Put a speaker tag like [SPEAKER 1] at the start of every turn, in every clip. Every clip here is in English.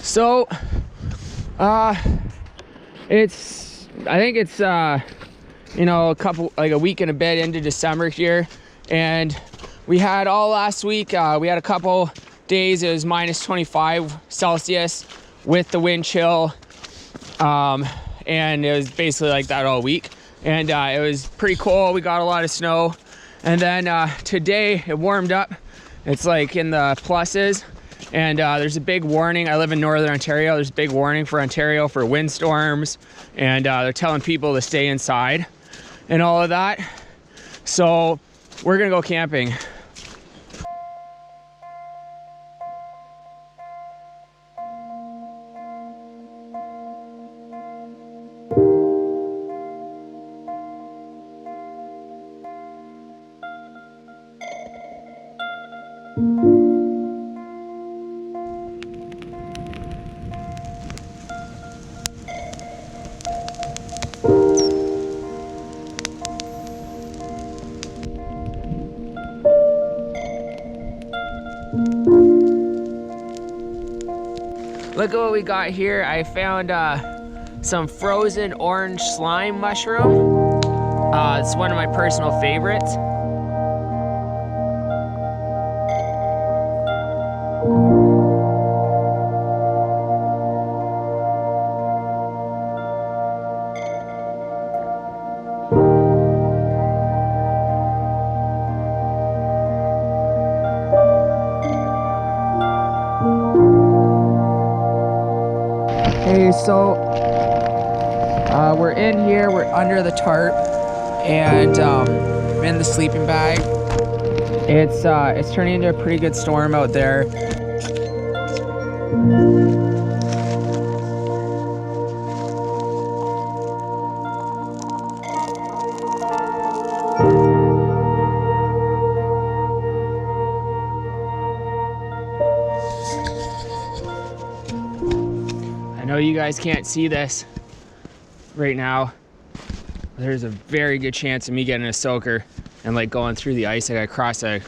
[SPEAKER 1] So, I think it's, you know, a week and a bit into December here. And we had all last week, we had a couple days, it was minus 25 Celsius with the wind chill. And it was basically like that all week. And it was pretty cool. We got a lot of snow. And then today it warmed up. It's like in the pluses. And there's a big warning. I live in Northern Ontario. There's a big warning for Ontario for windstorms. And they're telling people to stay inside and all of that. So we're gonna go camping. Look at what we got here. I found some frozen orange slime mushroom. It's one of my personal favorites. Okay, so we're in here, we're under the tarp, and in the sleeping bag. It's turning into a pretty good storm out there. I know you guys can't see this right now. There's a very good chance of me getting a soaker and like going through the ice. I gotta cross a,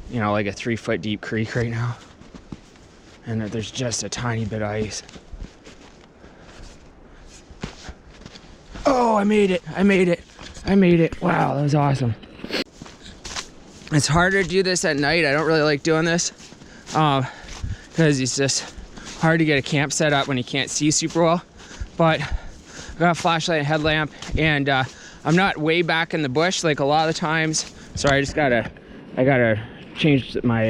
[SPEAKER 1] you know, like a 3-foot deep creek right now. And there's just a tiny bit of ice. Oh, I made it, I made it, I made it. Wow, that was awesome. It's harder to do this at night. I don't really like doing this because it's just hard to get a camp set up when you can't see super well. But I got a flashlight and headlamp, and I'm not way back in the bush like a lot of the times. Sorry, I gotta change my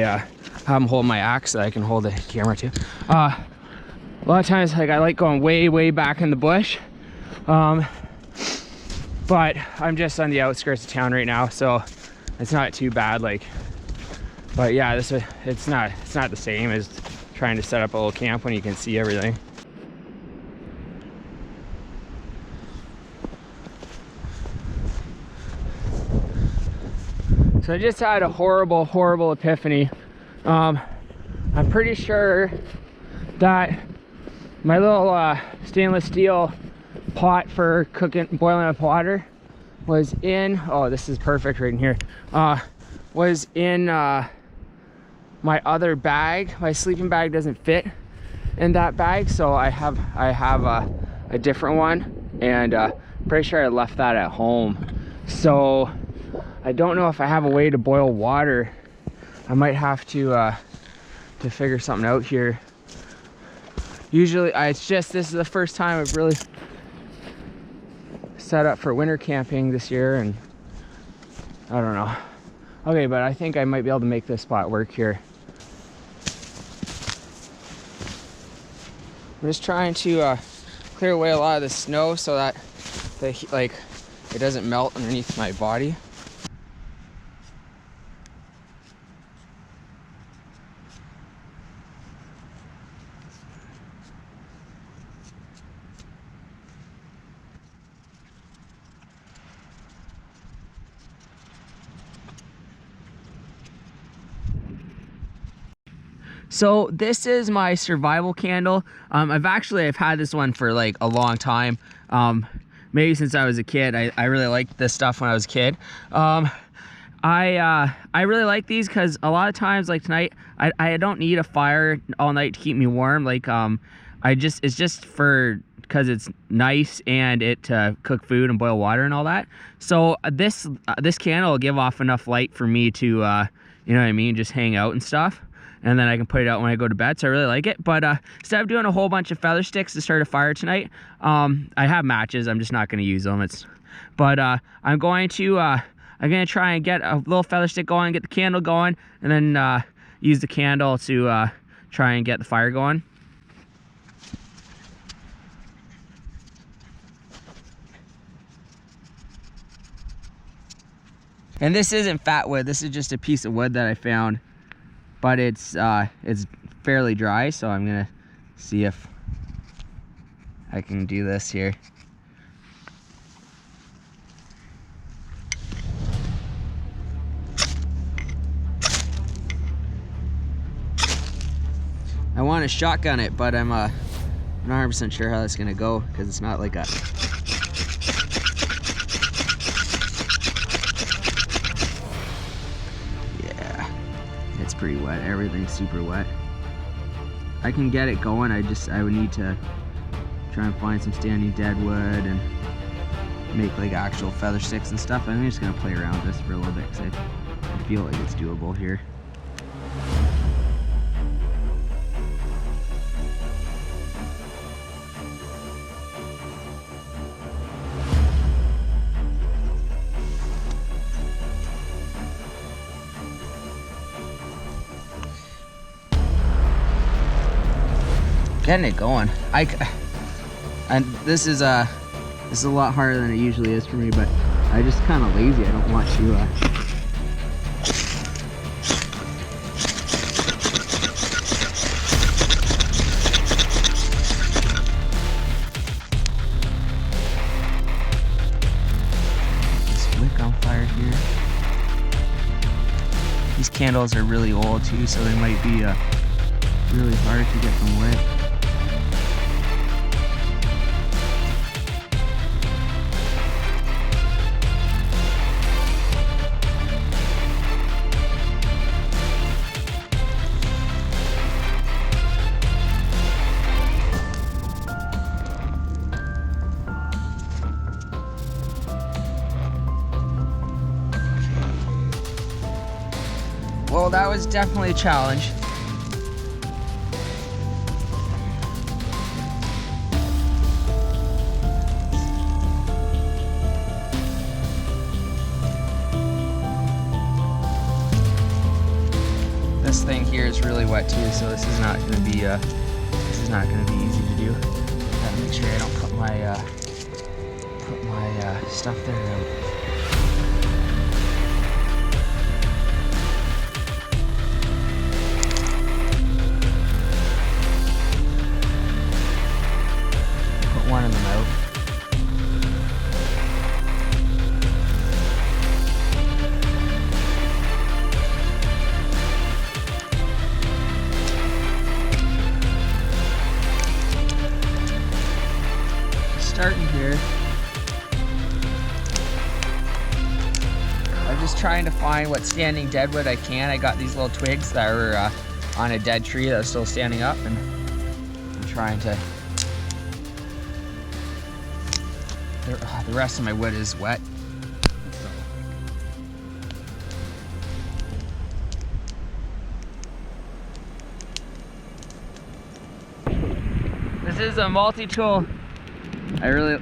[SPEAKER 1] how I'm holding my axe so that I can hold the camera too. A lot of times, like, I like going way back in the bush, but I'm just on the outskirts of town right now, so it's not too bad. Like, but yeah, it's not the same as trying to set up a little camp when you can see everything. So I just had a horrible epiphany. I'm pretty sure that my little stainless steel pot for boiling up water was in, oh, this is perfect right in here, was in my other bag. My sleeping bag doesn't fit in that bag, so I have a different one, and pretty sure I left that at home. So I don't know if I have a way to boil water. I might have to figure something out here. Usually, this is the first time I've really set up for winter camping this year, and I don't know. Okay, but I think I might be able to make this spot work here. I'm just trying to clear away a lot of the snow so that it doesn't melt underneath my body. So this is my survival candle. I've had this one for like a long time. Maybe since I was a kid. I really liked this stuff when I was a kid. I really like these because a lot of times, like tonight, I don't need a fire all night to keep me warm. Like it's just for because it's nice and it to cook food and boil water and all that. So this candle will give off enough light for me to you know what I mean, just hang out and stuff. And then I can put it out when I go to bed, so I really like it. But instead of doing a whole bunch of feather sticks to start a fire tonight, I have matches. I'm just not going to use them. I'm going to try and get a little feather stick going, get the candle going, and then use the candle to try and get the fire going. And this isn't fat wood. This is just a piece of wood that I found. But it's fairly dry, so I'm gonna see if I can do this here. I want to shotgun it, but I'm not 100% sure how that's gonna go because it's not like a. It's pretty wet. Everything's super wet. I can get it going. I would need to try and find some standing dead wood and make like actual feather sticks and stuff. I'm just gonna play around with this for a little bit because I feel like it's doable here. Getting it going. And this is a lot harder than it usually is for me, but I just kind of lazy. I don't want to this wick on fire here. These candles are really old too, so they might be really hard to get them lit. Well, that was definitely a challenge. This thing here is really wet too, so this is not going to be easy to do. Gotta make sure I don't put my stuff there out. One of them out. Starting here. I'm just trying to find what standing deadwood I can. I got these little twigs that were on a dead tree that was still standing up, and I'm trying to. The rest of my wood is wet. This is a multi-tool I really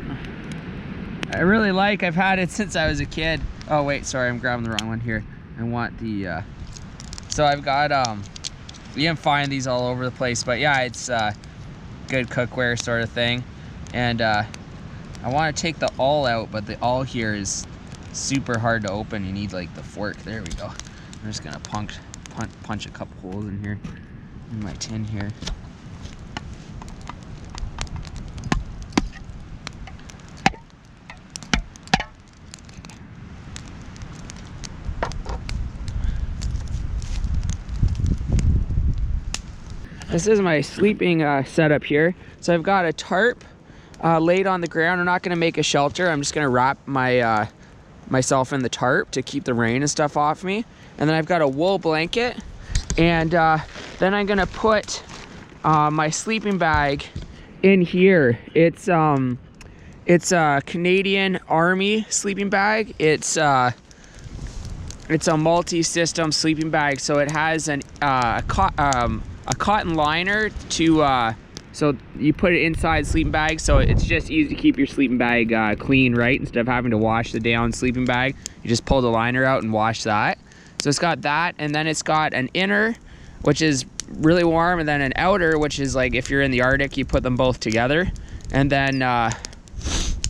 [SPEAKER 1] like. I've had it since I was a kid. Oh wait, sorry, I'm grabbing the wrong one here. I want the so I've got you can find these all over the place, but yeah, it's good cookware sort of thing. And I want to take the awl out, but the awl here is super hard to open. You need like the fork. There we go. I'm just gonna punch a couple holes in here in my tin here. This is my sleeping setup here. So I've got a tarp laid on the ground. I'm not gonna make a shelter. I'm just gonna wrap my myself in the tarp to keep the rain and stuff off me. And then I've got a wool blanket, and then I'm gonna put my sleeping bag in here. It's a Canadian Army sleeping bag. It's a multi-system sleeping bag, so it has a cotton liner to so you put it inside the sleeping bag, so it's just easy to keep your sleeping bag clean, right? Instead of having to wash the down sleeping bag, you just pull the liner out and wash that. So it's got that, and then it's got an inner, which is really warm, and then an outer, which is like if you're in the Arctic, you put them both together. And then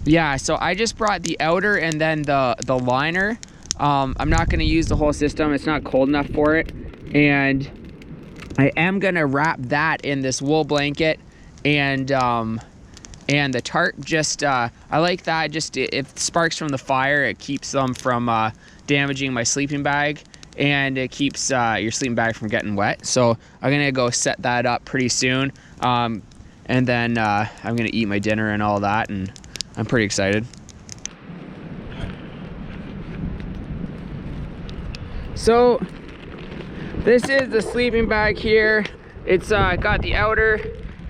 [SPEAKER 1] yeah, so I just brought the outer and then the liner. I'm not gonna use the whole system, it's not cold enough for it. And I am gonna wrap that in this wool blanket and the tarp. Just I like that, just if sparks from the fire, it keeps them from damaging my sleeping bag, and it keeps your sleeping bag from getting wet. So I'm gonna go set that up pretty soon, and then I'm gonna eat my dinner and all that, and I'm pretty excited. So this is the sleeping bag here. It's got the outer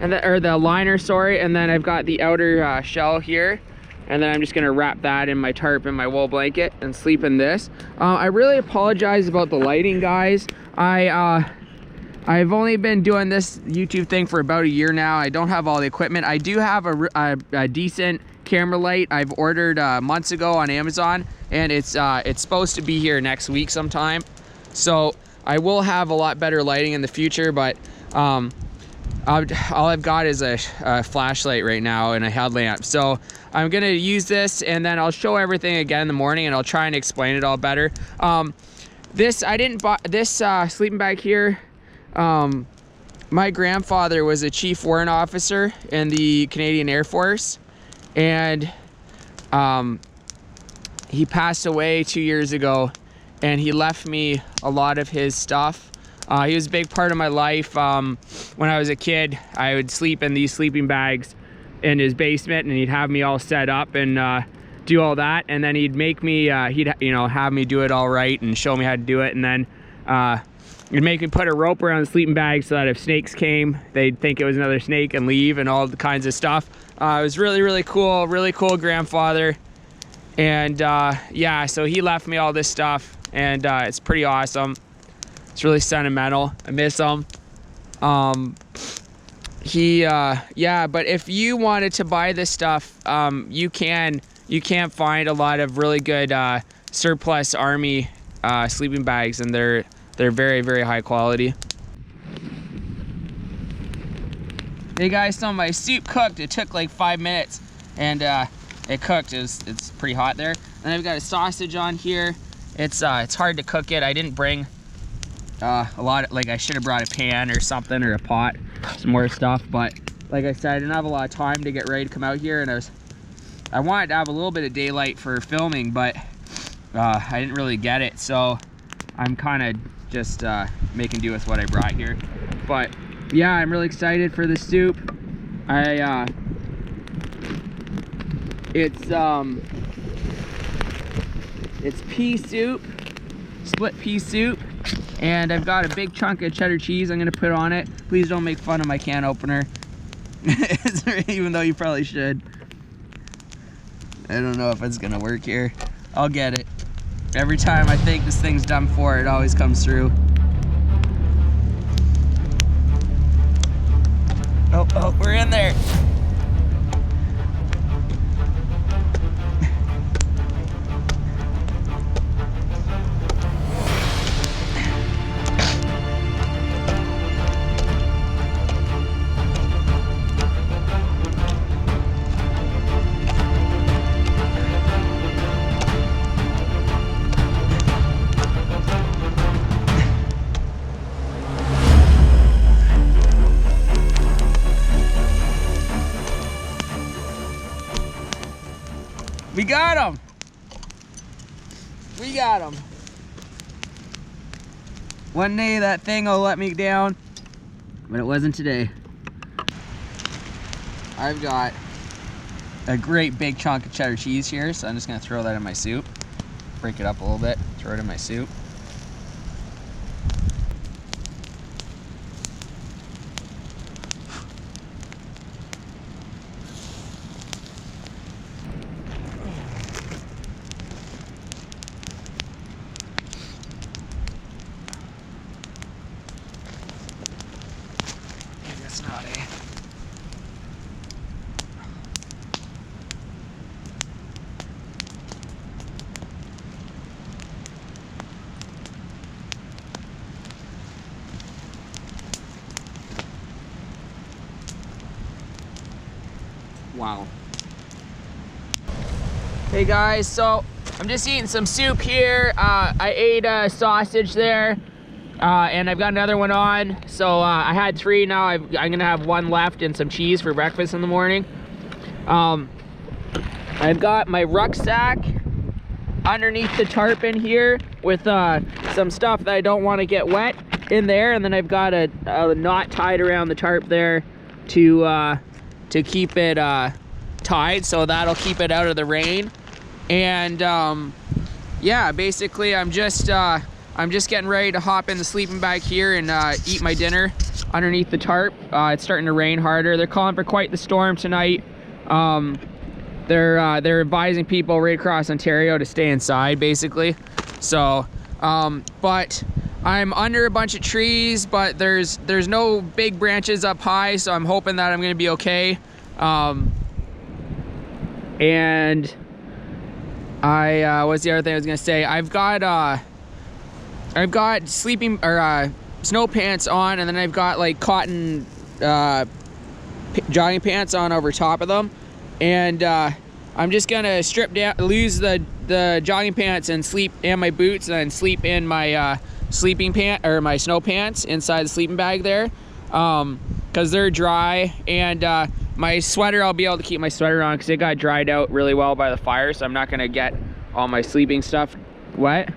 [SPEAKER 1] and the liner, sorry, and then I've got the outer shell here, and then I'm just gonna wrap that in my tarp and my wool blanket and sleep in this. I really apologize about the lighting, guys. I've only been doing this YouTube thing for about a year now. I don't have all the equipment. I do have a decent camera light I've ordered months ago on Amazon, and it's supposed to be here next week sometime. So I will have a lot better lighting in the future, but all I've got is a flashlight right now and a headlamp. So I'm gonna use this, and then I'll show everything again in the morning, and I'll try and explain it all better. This I didn't buy this sleeping bag here. My grandfather was a chief warrant officer in the Canadian Air Force, and he passed away 2 years ago, and he left me a lot of his stuff. He was a big part of my life. When I was a kid, I would sleep in these sleeping bags in his basement, and he'd have me all set up and do all that, and then he'd make me he'd have me do it all right and show me how to do it, and then he'd make me put a rope around the sleeping bag so that if snakes came, they'd think it was another snake and leave, and all the kinds of stuff. It was really cool grandfather. And yeah, so he left me all this stuff, and it's pretty awesome. It's really sentimental. I miss him. Yeah, but if you wanted to buy this stuff, you can find a lot of really good surplus Army sleeping bags, and they're very high quality. Hey guys, so my soup cooked. It took like 5 minutes, and it cooked. It's pretty hot there. And I've got a sausage on here. It's hard to cook it. I didn't bring a lot. Like, I should have brought a pan or something, or a pot, some more stuff. But like I said, I didn't have a lot of time to get ready to come out here, and I wanted to have a little bit of daylight for filming, but I didn't really get it. So I'm kind of just making do with what I brought here. But yeah, I'm really excited for the soup. It's pea soup, split pea soup, and I've got a big chunk of cheddar cheese I'm gonna put on it. Please don't make fun of my can opener, even though you probably should. I don't know if it's gonna work here. I'll get it. Every time I think this thing's done for, it always comes through. Oh, we're in there. We got him! We got him! One day that thing will let me down, but it wasn't today. I've got a great big chunk of cheddar cheese here, so I'm just gonna throw that in my soup.
[SPEAKER 2] break it up a little bit, throw it in my soup. I guess not, eh? Wow. Hey guys, so I'm just eating some soup here. I ate a sausage there, and I've got another one on. So I had 3, now I'm gonna have 1 left and some cheese for breakfast in the morning. I've got my rucksack underneath the tarp in here with some stuff that I don't want to get wet in there, and then I've got a knot tied around the tarp there to keep it tied, so that'll keep it out of the rain. And yeah, basically I'm just getting ready to hop in the sleeping bag here and eat my dinner underneath the tarp. It's starting to rain harder. They're calling for quite the storm tonight. They're advising people right across Ontario to stay inside, basically. So but I'm under a bunch of trees, but there's no big branches up high, so I'm hoping that I'm gonna be okay. And what's the other thing I was gonna say? I've got sleeping or snow pants on, and then I've got like cotton jogging pants on over top of them, and I'm just gonna strip down, lose the jogging pants and sleep, and my boots, and then sleep in my sleeping pant or my snow pants inside the sleeping bag there, because they're dry. And my sweater, I'll be able to keep my sweater on because it got dried out really well by the fire, so I'm not gonna get all my sleeping stuff wet.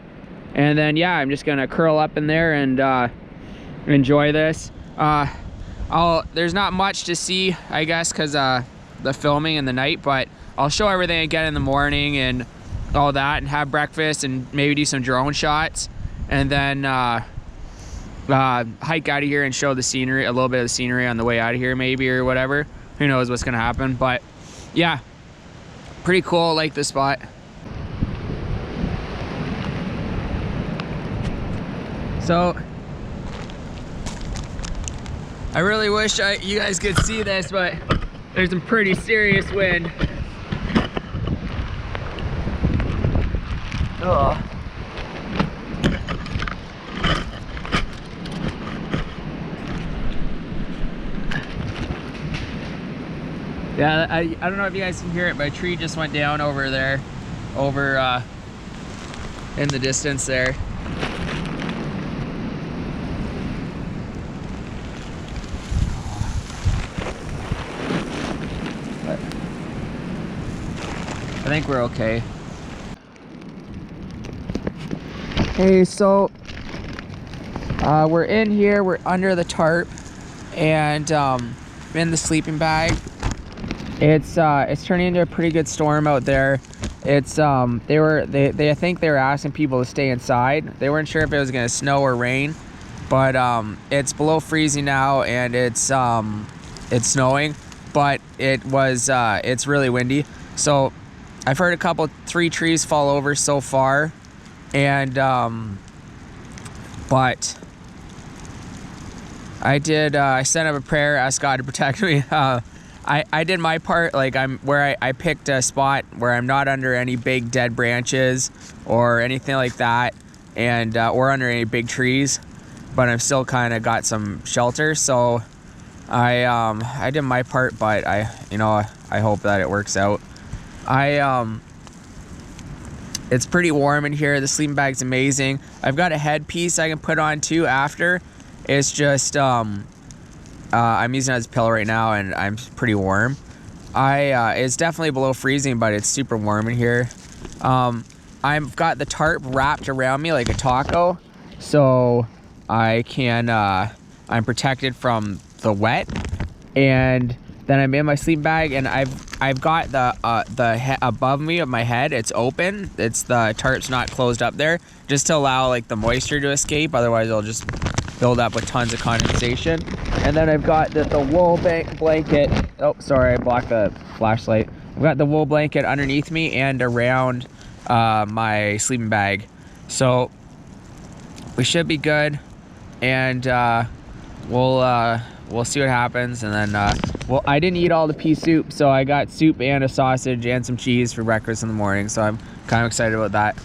[SPEAKER 2] And then yeah, I'm just gonna curl up in there and enjoy this. There's not much to see, I guess, because the filming in the night, but I'll show everything again in the morning and all that, and have breakfast and maybe do some drone shots, and then hike out of here and show the scenery, a little bit of the scenery on the way out of here maybe, or whatever. Who knows what's gonna happen, but yeah, pretty cool. I like this spot. So I really wish you guys could see this, but there's some pretty serious wind. Oh. Yeah, I don't know if you guys can hear it, but a tree just went down over there, over in the distance there. But I think we're okay. Hey, so we're in here, we're under the tarp, and in the sleeping bag. It's turning into a pretty good storm out there. It's I think they were asking people to stay inside. They weren't sure if it was gonna snow or rain, but it's below freezing now, and it's snowing, but it's really windy. So I've heard 3 trees fall over so far, and but I sent up a prayer, asked God to protect me. I did my part. Like I picked a spot where I'm not under any big dead branches or anything like that, and or under any big trees, but I'm still kind of got some shelter. So I did my part, but I hope that it works out. It's pretty warm in here. The sleeping bag's amazing. I've got a headpiece I can put on too after. It's just I'm using it as a pillow right now, and I'm pretty warm. It's definitely below freezing, but it's super warm in here. I've got the tarp wrapped around me like a taco, so I can I'm protected from the wet. And then I'm in my sleeping bag, and I've got the above me of my head, it's open. It's the tarp's not closed up there, just to allow like the moisture to escape. Otherwise, it'll just build up with tons of condensation. And then I've got the wool blanket. Oh, sorry, I blocked the flashlight. I've got the wool blanket underneath me and around my sleeping bag, so we should be good. And we'll see what happens. And then well, I didn't eat all the pea soup, so I got soup and a sausage and some cheese for breakfast in the morning, so I'm kind of excited about that.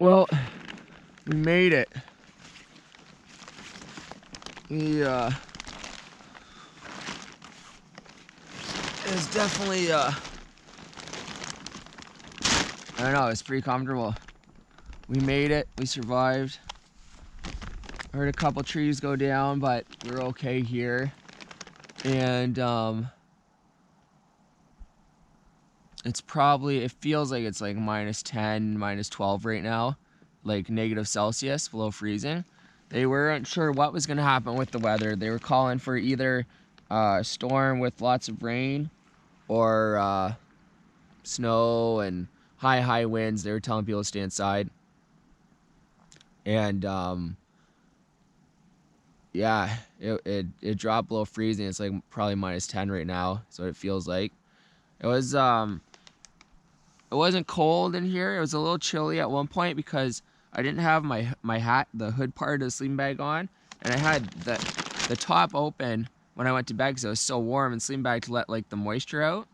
[SPEAKER 2] Well, we made it. Yeah. It's definitely I don't know, it's pretty comfortable. We made it, we survived. I heard a couple trees go down, but we're okay here. And it's probably, it feels like it's like -10, -12 right now, like -Celsius, below freezing. They weren't sure what was gonna happen with the weather. They were calling for either a storm with lots of rain or snow and high winds. They were telling people to stay inside. And yeah, it dropped below freezing. It's like probably -10 right now, so it feels like. It was it wasn't cold in here. It was a little chilly at one point because I didn't have my hat, the hood part of the sleeping bag on, and I had the top open when I went to bed because it was so warm in sleeping bag to let like the moisture out.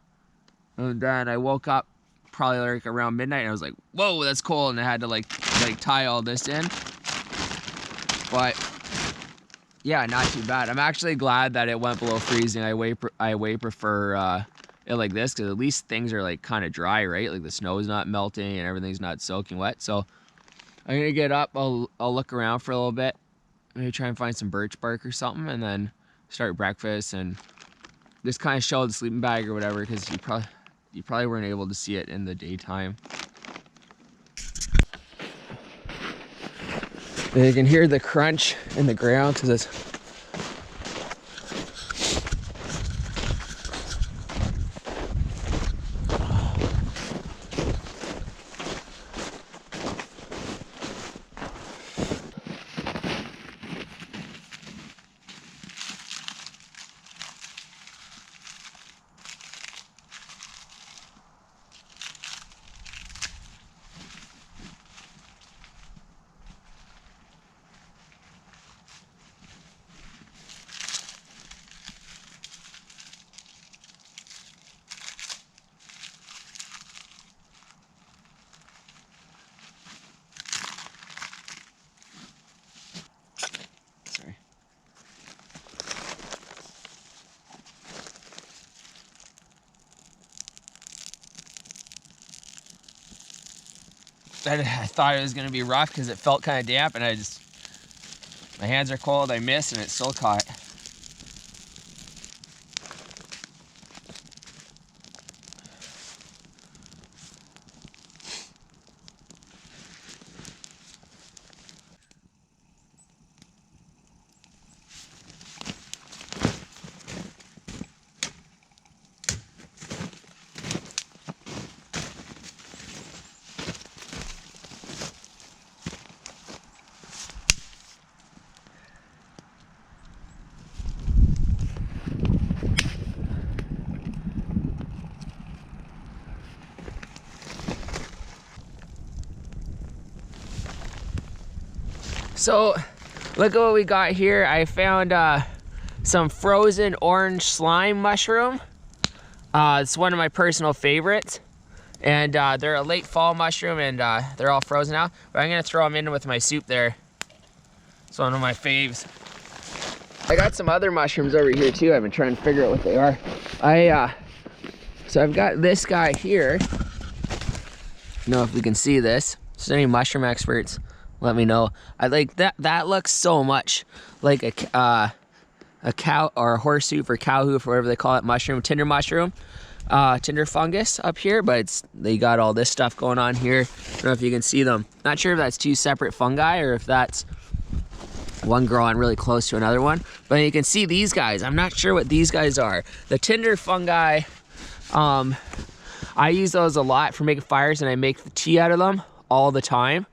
[SPEAKER 2] And then I woke up probably like around midnight and I was like, whoa, that's cold, and I had to like tie all this in. But yeah, not too bad. I'm actually glad that it went below freezing. I way prefer it like this, because at least things are like kind of dry, right? Like the snow is not melting and everything's not soaking wet. So I'm gonna get up, I'll look around for a little bit, maybe try and find some birch bark or something, and then start breakfast and just kind of show the sleeping bag or whatever, because you probably weren't able to see it in the daytime. And you can hear the crunch in the ground because it's I thought it was gonna be rough because it felt kind of damp, and my hands are cold, I missed, and it still caught. So look at what we got here. I found some frozen orange slime mushroom. It's one of my personal favorites, and they're a late fall mushroom, and they're all frozen now, but I'm gonna throw them in with my soup there. It's one of my faves. I got some other mushrooms over here too. I've been trying to figure out what they are. So I've got this guy here. I don't know if we can see this. If there's any mushroom experts, let me know. I like that. That looks so much like a cow or a horse hoof or cow hoof or whatever they call it, mushroom, tinder mushroom, tinder fungus up here, but they got all this stuff going on here. I don't know if you can see them. Not sure if that's two separate fungi or if that's one growing really close to another one, but you can see these guys. I'm not sure what these guys are. The tinder fungi, I use those a lot for making fires, and I make the tea out of them all the time.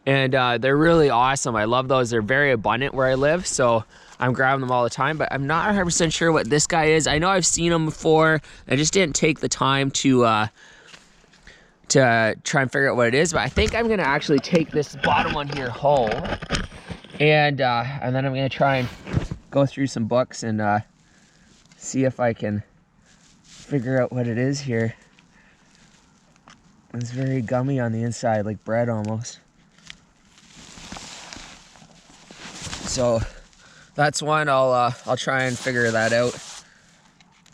[SPEAKER 2] And they're really awesome. I love those. They're very abundant where I live, so I'm grabbing them all the time. But I'm not 100% sure what this guy is. I know I've seen him before. I just didn't take the time to try and figure out what it is. But I think I'm gonna actually take this bottom one here home, and then I'm gonna try and go through some books and see if I can figure out what it is here. It's very gummy on the inside, like bread almost. So that's one. I'll try and figure that out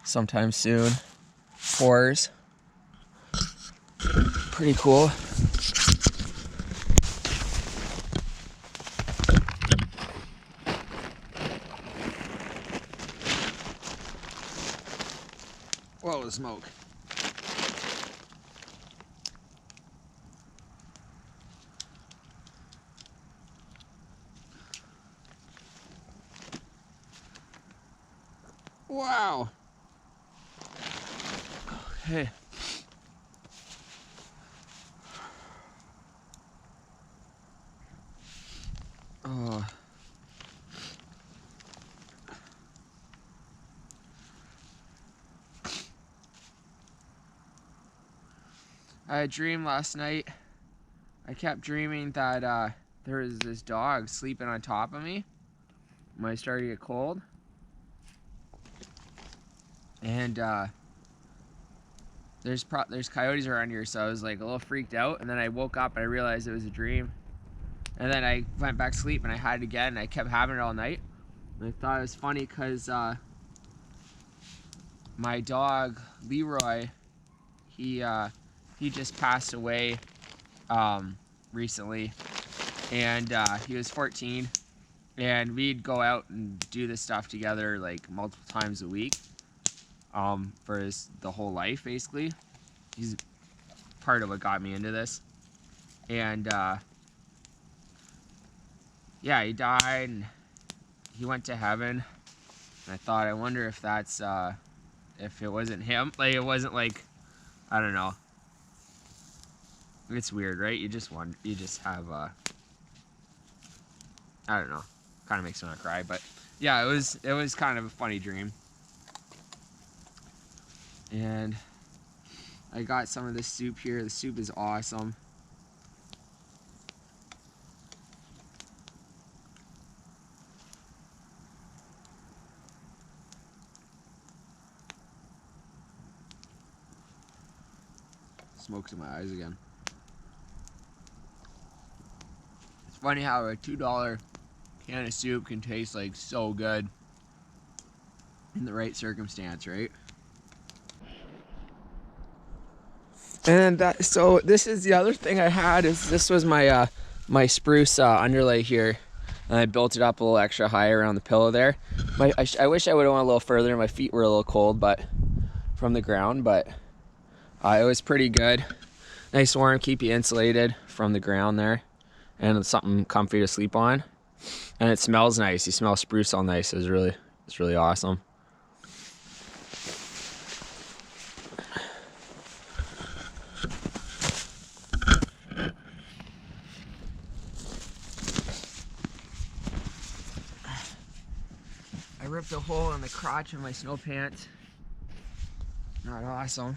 [SPEAKER 2] sometime soon. Spores, pretty cool. Whoa, the smoke. Wow. Okay. Oh. I had a dream last night. I kept dreaming that there was this dog sleeping on top of me when I started to get cold. And there's coyotes around here, so I was like a little freaked out, and then I woke up and I realized it was a dream. And then I went back to sleep and I had it again, and I kept having it all night. And I thought it was funny because my dog Leroy, he just passed away recently, and he was 14, and we'd go out and do this stuff together like multiple times a week. For the whole life, basically. He's part of what got me into this. And yeah, he died and he went to heaven. And I thought, I wonder if that's if it wasn't him. Like, it wasn't like, I don't know. It's weird, right? You just have I don't know. Kind of makes me want to cry, but yeah, it was kind of a funny dream. And I got some of this soup here. The soup is awesome. Smoke's in my eyes again. It's funny how a $2 can of soup can taste like so good in the right circumstance, right? And so this is the other thing I had, is this was my my spruce underlay here, and I built it up a little extra high around the pillow there. I wish I would have went a little further. My feet were a little cold, but from the ground, but it was pretty good. Nice warm, keep you insulated from the ground there, and it's something comfy to sleep on. And it smells nice. You smell spruce all nice. It's really awesome. I ripped a hole in the crotch of my snow pants. Not awesome.